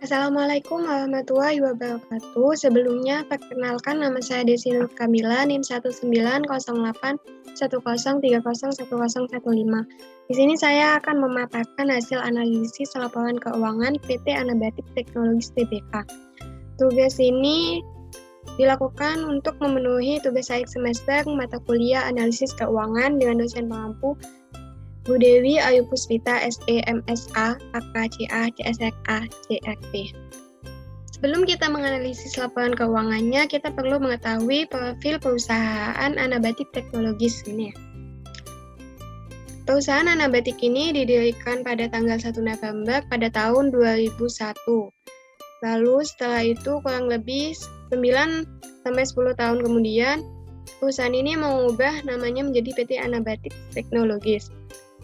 Assalamualaikum warahmatullahi wabarakatuh. Sebelumnya, perkenalkan nama saya Desi Nur Kamila, NIM 1908130301015. Di sini saya akan memaparkan hasil analisis laporan keuangan PT Anabatik Teknologis Tbk. Tugas ini dilakukan untuk memenuhi tugas akhir semester mata kuliah analisis keuangan dengan dosen pengampu Bu Dewi Ayu Puspita, SE, MSA, AKCA, CSRA, CRP. Sebelum kita menganalisis laporan keuangannya, kita perlu mengetahui profil perusahaan Anabatik Teknologis ini. Perusahaan Anabatik ini didirikan pada tanggal 1 November pada tahun 2001. Lalu setelah itu kurang lebih 9-10 tahun kemudian, perusahaan ini mengubah namanya menjadi PT Anabatik Teknologis.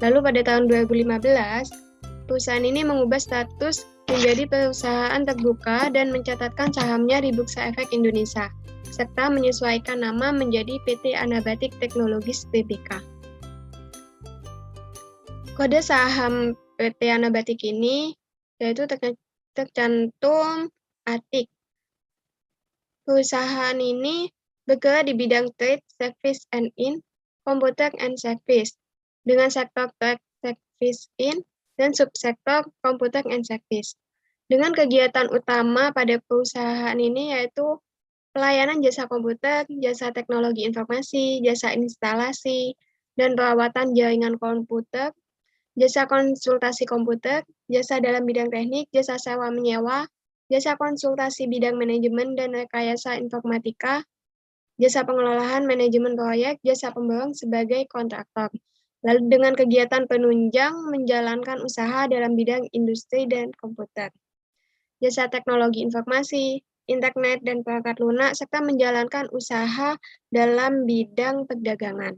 Lalu pada tahun 2015, perusahaan ini mengubah status menjadi perusahaan terbuka dan mencatatkan sahamnya di Bursa Efek Indonesia, serta menyesuaikan nama menjadi PT Anabatik Teknologis Tbk. Kode saham PT Anabatik ini yaitu tercantum ATIK. Perusahaan ini bergerak di bidang trade, service and in, computer and service, dengan sektor trade, service in, dan subsektor computer and service. Dengan kegiatan utama pada perusahaan ini yaitu pelayanan jasa komputer, jasa teknologi informasi, jasa instalasi, dan perawatan jaringan komputer, jasa konsultasi komputer, jasa dalam bidang teknik, jasa sewa menyewa, jasa konsultasi bidang manajemen dan rekayasa informatika, jasa pengelolaan manajemen proyek, jasa pemborong sebagai kontraktor. Lalu dengan kegiatan penunjang menjalankan usaha dalam bidang industri dan komputer, jasa teknologi informasi, internet dan perangkat lunak, serta menjalankan usaha dalam bidang perdagangan.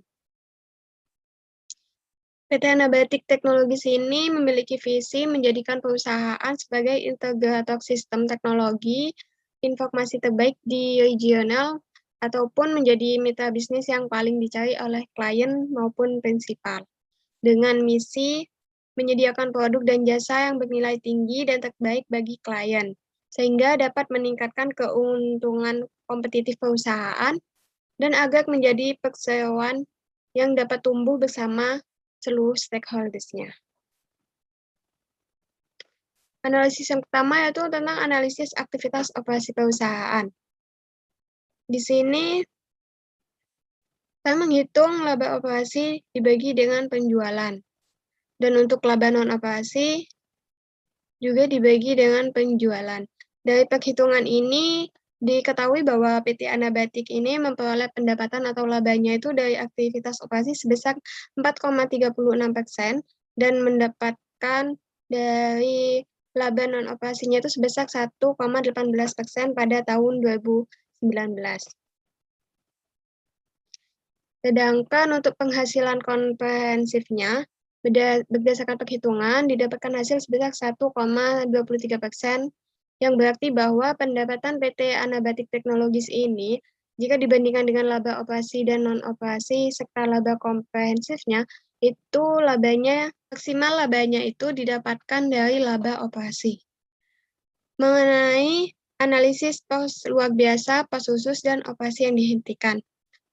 PT Anabatik Teknologis ini memiliki visi menjadikan perusahaan sebagai integrator sistem teknologi informasi terbaik di regional ataupun menjadi mitra bisnis yang paling dicari oleh klien maupun prinsipal. Dengan misi menyediakan produk dan jasa yang bernilai tinggi dan terbaik bagi klien, sehingga dapat meningkatkan keuntungan kompetitif perusahaan dan agar menjadi perseroan yang dapat tumbuh bersama seluruh stakeholders-nya. Analisis yang pertama yaitu tentang analisis aktivitas operasi perusahaan. Di sini saya menghitung laba operasi dibagi dengan penjualan. Dan untuk laba non-operasi juga dibagi dengan penjualan. Dari perhitungan ini diketahui bahwa PT Anabatik ini memperoleh pendapatan atau labanya itu dari aktivitas operasi sebesar 4,36% dan mendapatkan dari laba non-operasinya itu sebesar 1,18% pada tahun 2019. Sedangkan untuk penghasilan komprehensifnya, berdasarkan perhitungan, didapatkan hasil sebesar 1,23%, yang berarti bahwa pendapatan PT Anabatik Teknologis ini, jika dibandingkan dengan laba operasi dan non-operasi serta laba komprehensifnya, itu maksimal labanya itu didapatkan dari laba operasi. Mengenai analisis pos luar biasa, pos khusus, dan operasi yang dihentikan.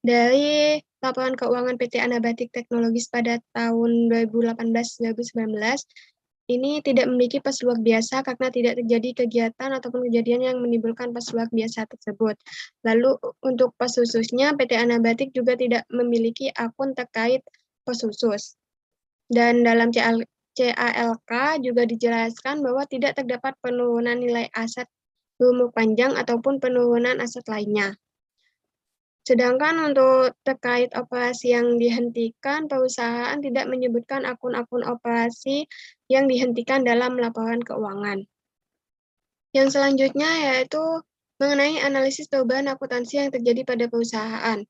Dari laporan keuangan PT Anabatik Teknologis pada tahun 2018-2019, ini tidak memiliki pos luar biasa karena tidak terjadi kegiatan ataupun kejadian yang menimbulkan pos luar biasa tersebut. Lalu untuk pos khususnya, PT Anabatik juga tidak memiliki akun terkait pos khusus. Dan dalam CALK juga dijelaskan bahwa tidak terdapat penurunan nilai aset berumur panjang ataupun penurunan aset lainnya. Sedangkan untuk terkait operasi yang dihentikan, perusahaan tidak menyebutkan akun-akun operasi yang dihentikan dalam laporan keuangan. Yang selanjutnya yaitu mengenai analisis perubahan akuntansi yang terjadi pada perusahaan.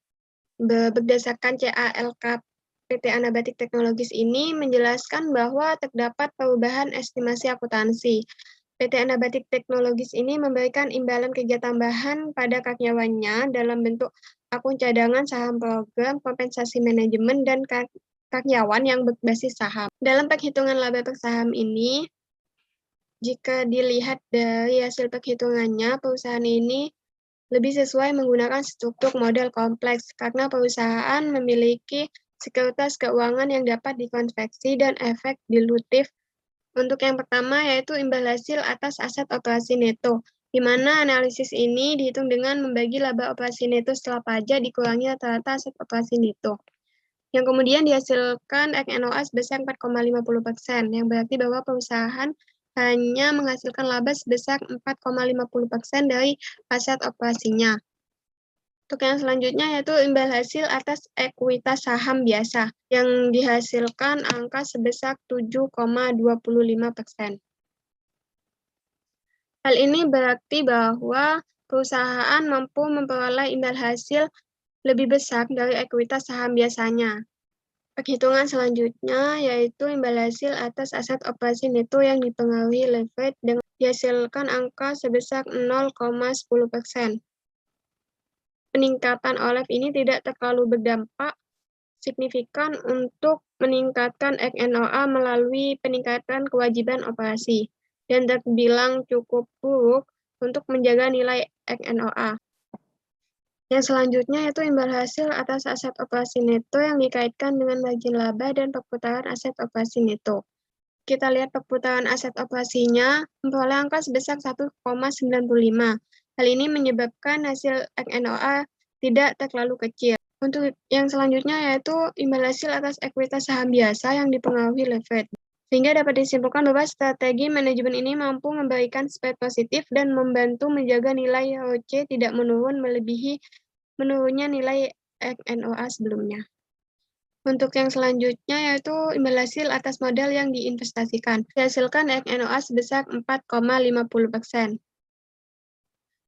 Berdasarkan CALK PT Anabatik Teknologis ini menjelaskan bahwa terdapat perubahan estimasi akuntansi. PT Anabatik Teknologis ini memberikan imbalan kerja tambahan pada karyawannya dalam bentuk akun cadangan saham program, kompensasi manajemen, dan karyawan yang berbasis saham. Dalam perhitungan laba per saham ini, Jika dilihat dari hasil perhitungannya, perusahaan ini lebih sesuai menggunakan struktur model kompleks karena perusahaan memiliki sekuritas keuangan yang dapat dikonveksi dan efek dilutif. Untuk yang pertama yaitu imbal hasil atas aset operasi neto, di mana analisis ini dihitung dengan membagi laba operasi neto setelah pajak dikurangi rata-rata aset operasi neto. Yang kemudian dihasilkan XNOA sebesar 4,50%, yang berarti bahwa perusahaan hanya menghasilkan laba sebesar 4,50% dari aset operasinya. Untuk yang selanjutnya yaitu imbal hasil atas ekuitas saham biasa yang dihasilkan angka sebesar 7,25%. Hal ini berarti bahwa perusahaan mampu memperoleh imbal hasil lebih besar dari ekuitas saham biasanya. Perhitungan selanjutnya yaitu imbal hasil atas aset operasi neto yang dipengaruhi leverage dengan dihasilkan angka sebesar 0,10%. Peningkatan OLEV ini tidak terlalu berdampak signifikan untuk meningkatkan XNOA melalui peningkatan kewajiban operasi, dan terbilang cukup buruk untuk menjaga nilai XNOA. Yang selanjutnya yaitu imbal hasil atas aset operasi neto yang dikaitkan dengan margin laba dan perputaran aset operasi neto. Kita lihat perputaran aset operasinya memperoleh angka sebesar 1,95. Hal ini menyebabkan hasil XNOA tidak terlalu kecil. Untuk yang selanjutnya yaitu imbal hasil atas ekuitas saham biasa yang dipengaruhi leverage. Sehingga dapat disimpulkan bahwa strategi manajemen ini mampu memberikan spread positif dan membantu menjaga nilai ROC tidak menurun melebihi menurunnya nilai XNOA sebelumnya. Untuk yang selanjutnya yaitu imbal hasil atas modal yang diinvestasikan. Dihasilkan XNOA sebesar 4,50%.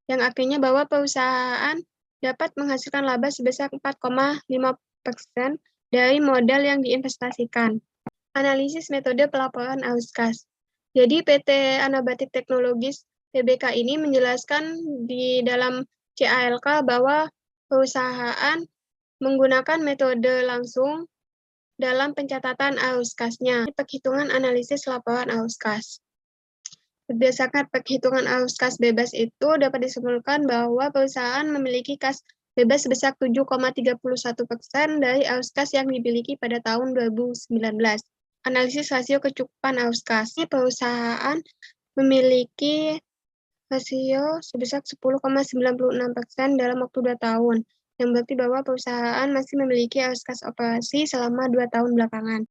Yang artinya bahwa perusahaan dapat menghasilkan laba sebesar 4,5% dari modal yang diinvestasikan. Analisis metode pelaporan arus kas. Jadi PT Anabatik Teknologis Tbk ini menjelaskan di dalam CALK bahwa perusahaan menggunakan metode langsung dalam pencatatan arus kasnya. Perhitungan analisis laporan arus kas. Berdasarkan perhitungan arus kas bebas itu dapat disimpulkan bahwa perusahaan memiliki kas bebas sebesar 7,31% dari arus kas yang dimiliki pada tahun 2019. Analisis rasio kecukupan arus kas. Perusahaan memiliki rasio sebesar 10,96% dalam waktu 2 tahun, yang berarti bahwa perusahaan masih memiliki arus kas operasi selama 2 tahun belakangan.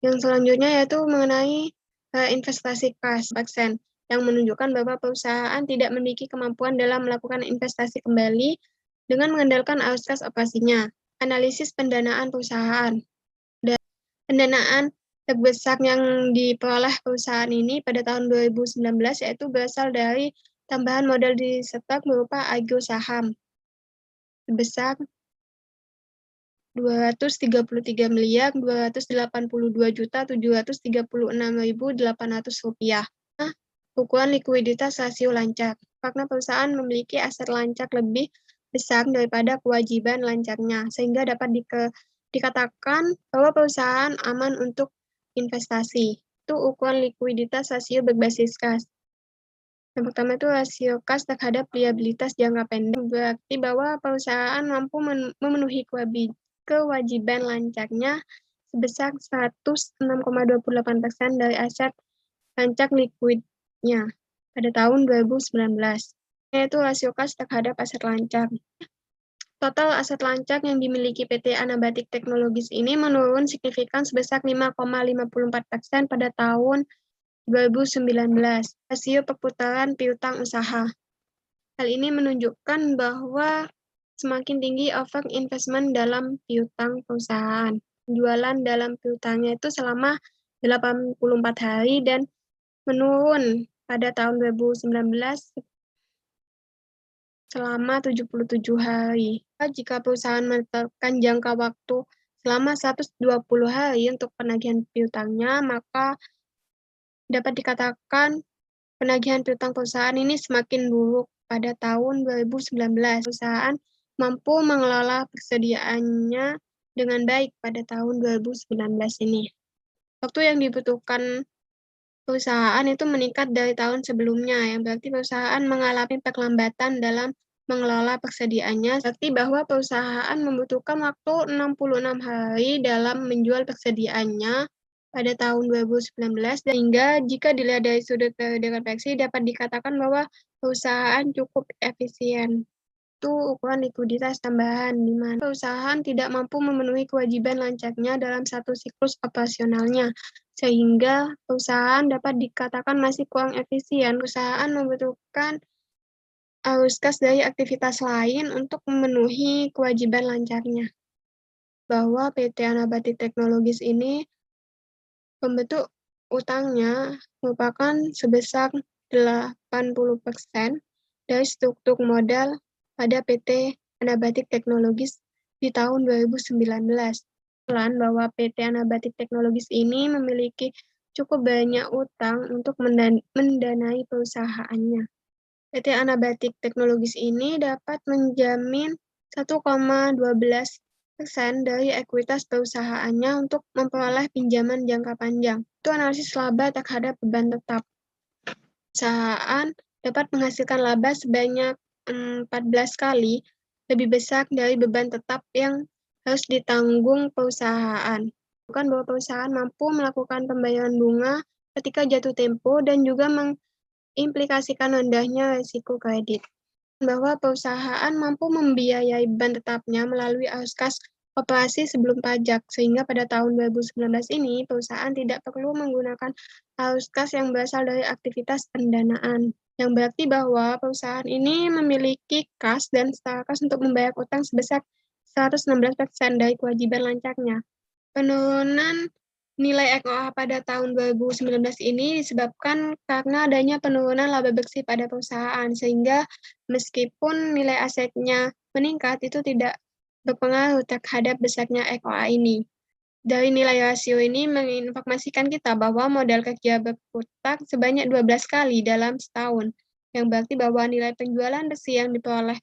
Yang selanjutnya yaitu mengenai investasi kas persen, yang menunjukkan bahwa perusahaan tidak memiliki kemampuan dalam melakukan investasi kembali dengan mengandalkan arus kas operasinya. Analisis pendanaan perusahaan. Pendanaan terbesar yang diperoleh perusahaan ini pada tahun 2019 yaitu berasal dari tambahan modal di stok berupa agro saham sebesar 233.282.736.800 rupiah. Ukuran likuiditas rasio lancar, karena perusahaan memiliki aset lancar lebih besar daripada kewajiban lancarnya, sehingga dapat dikatakan bahwa perusahaan aman untuk investasi. Itu ukuran likuiditas rasio berbasis kas. Yang pertama itu rasio kas terhadap liabilitas jangka pendek, berarti bahwa perusahaan mampu memenuhi kewajiban lancarnya sebesar 106,28% dari aset lancak likuidnya pada tahun 2019, yaitu rasio kas terhadap aset lancak. Total aset lancak yang dimiliki PT Anabatik Teknologis ini menurun signifikan sebesar 5,54% pada tahun 2019, rasio perputaran piutang usaha. Hal ini menunjukkan bahwa semakin tinggi over investment dalam piutang perusahaan. Penjualan dalam piutangnya itu selama 84 hari dan menurun pada tahun 2019 selama 77 hari. Jika perusahaan menetapkan jangka waktu selama 120 hari untuk penagihan piutangnya, maka dapat dikatakan penagihan piutang perusahaan ini semakin buruk pada tahun 2019. Perusahaan mampu mengelola persediaannya dengan baik pada tahun 2019 ini. Waktu yang dibutuhkan perusahaan itu meningkat dari tahun sebelumnya, yang berarti perusahaan mengalami perlambatan dalam mengelola persediaannya, berarti bahwa perusahaan membutuhkan waktu 66 hari dalam menjual persediaannya pada tahun 2019, sehingga jika dilihat dari sudut periode refleksi dapat dikatakan bahwa perusahaan cukup efisien. Itu ukuran likuiditas tambahan, di mana perusahaan tidak mampu memenuhi kewajiban lancarnya dalam satu siklus operasionalnya, sehingga perusahaan dapat dikatakan masih kurang efisien. Perusahaan membutuhkan arus kas dari aktivitas lain untuk memenuhi kewajiban lancarnya. Bahwa PT Anabatik Teknologis ini pembentuk utangnya merupakan sebesar 80% dari struktur modal pada PT Anabatik Teknologis di tahun 2019. Bahwa PT Anabatik Teknologis ini memiliki cukup banyak utang untuk mendanai perusahaannya. PT Anabatik Teknologis ini dapat menjamin 1,12% dari ekuitas perusahaannya untuk memperoleh pinjaman jangka panjang. Itu analisis laba terhadap beban tetap. Perusahaan dapat menghasilkan laba sebanyak 14 kali lebih besar dari beban tetap yang harus ditanggung perusahaan. Bukan bahwa perusahaan mampu melakukan pembayaran bunga ketika jatuh tempo dan juga mengimplikasikan rendahnya risiko kredit. Bahwa perusahaan mampu membiayai beban tetapnya melalui arus kas operasi sebelum pajak, sehingga pada tahun 2019 ini perusahaan tidak perlu menggunakan arus kas yang berasal dari aktivitas pendanaan, yang berarti bahwa perusahaan ini memiliki kas dan setara kas untuk membayar utang sebesar 116% dari kewajiban lancarnya. Penurunan nilai EQA pada tahun 2019 ini disebabkan karena adanya penurunan laba bersih pada perusahaan, sehingga meskipun nilai asetnya meningkat, itu tidak berpengaruh terhadap besarnya EQA ini. Dari nilai rasio ini menginformasikan kita bahwa modal kerja berputar sebanyak 12 kali dalam setahun, yang berarti bahwa nilai penjualan bersih yang diperoleh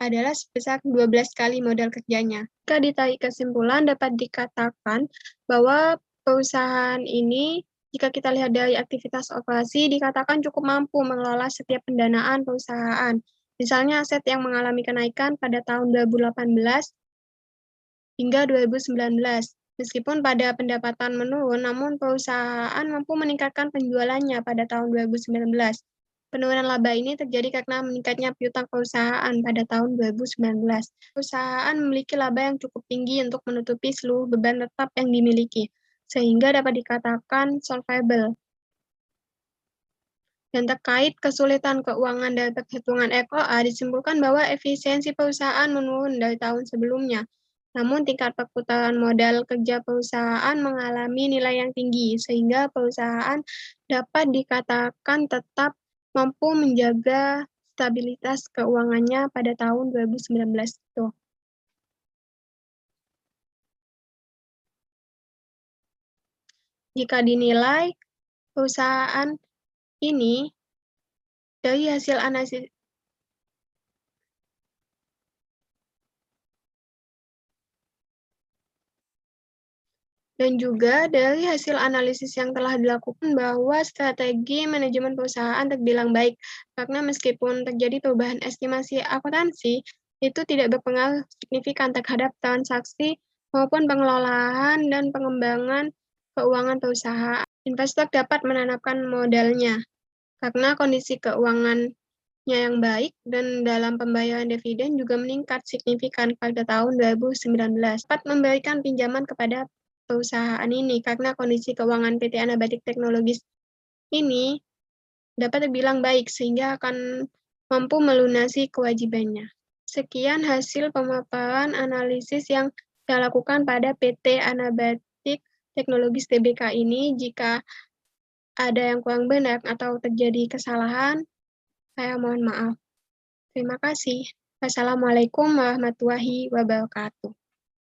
adalah sebesar 12 kali modal kerjanya. Jika ditarik kesimpulan, dapat dikatakan bahwa perusahaan ini, jika kita lihat dari aktivitas operasi, dikatakan cukup mampu mengelola setiap pendanaan perusahaan. Misalnya aset yang mengalami kenaikan pada tahun 2018 hingga 2019. Meskipun pada pendapatan menurun, namun perusahaan mampu meningkatkan penjualannya pada tahun 2019. Penurunan laba ini terjadi karena meningkatnya piutang perusahaan pada tahun 2019. Perusahaan memiliki laba yang cukup tinggi untuk menutupi seluruh beban tetap yang dimiliki, sehingga dapat dikatakan solvable. Dan terkait kesulitan keuangan dari perhitungan EQA, disimpulkan bahwa efisiensi perusahaan menurun dari tahun sebelumnya. Namun tingkat perputaran modal kerja perusahaan mengalami nilai yang tinggi, sehingga perusahaan dapat dikatakan tetap mampu menjaga stabilitas keuangannya pada tahun 2019 itu. Jika dinilai perusahaan ini dari hasil analisis dan juga dari hasil analisis yang telah dilakukan bahwa strategi manajemen perusahaan terbilang baik, karena meskipun terjadi perubahan estimasi akuntansi, itu tidak berpengaruh signifikan terhadap transaksi maupun pengelolaan dan pengembangan keuangan perusahaan. Investor dapat menanamkan modalnya, karena kondisi keuangannya yang baik dan dalam pembayaran dividen juga meningkat signifikan pada tahun 2019. Dapat memberikan pinjaman kepada perusahaan ini karena kondisi keuangan PT Anabatik Teknologis ini dapat terbilang baik sehingga akan mampu melunasi kewajibannya. Sekian hasil pemaparan analisis yang saya lakukan pada PT Anabatik Teknologis Tbk ini. Jika ada yang kurang benar atau terjadi kesalahan, saya mohon maaf. Terima kasih. Wassalamualaikum warahmatullahi wabarakatuh.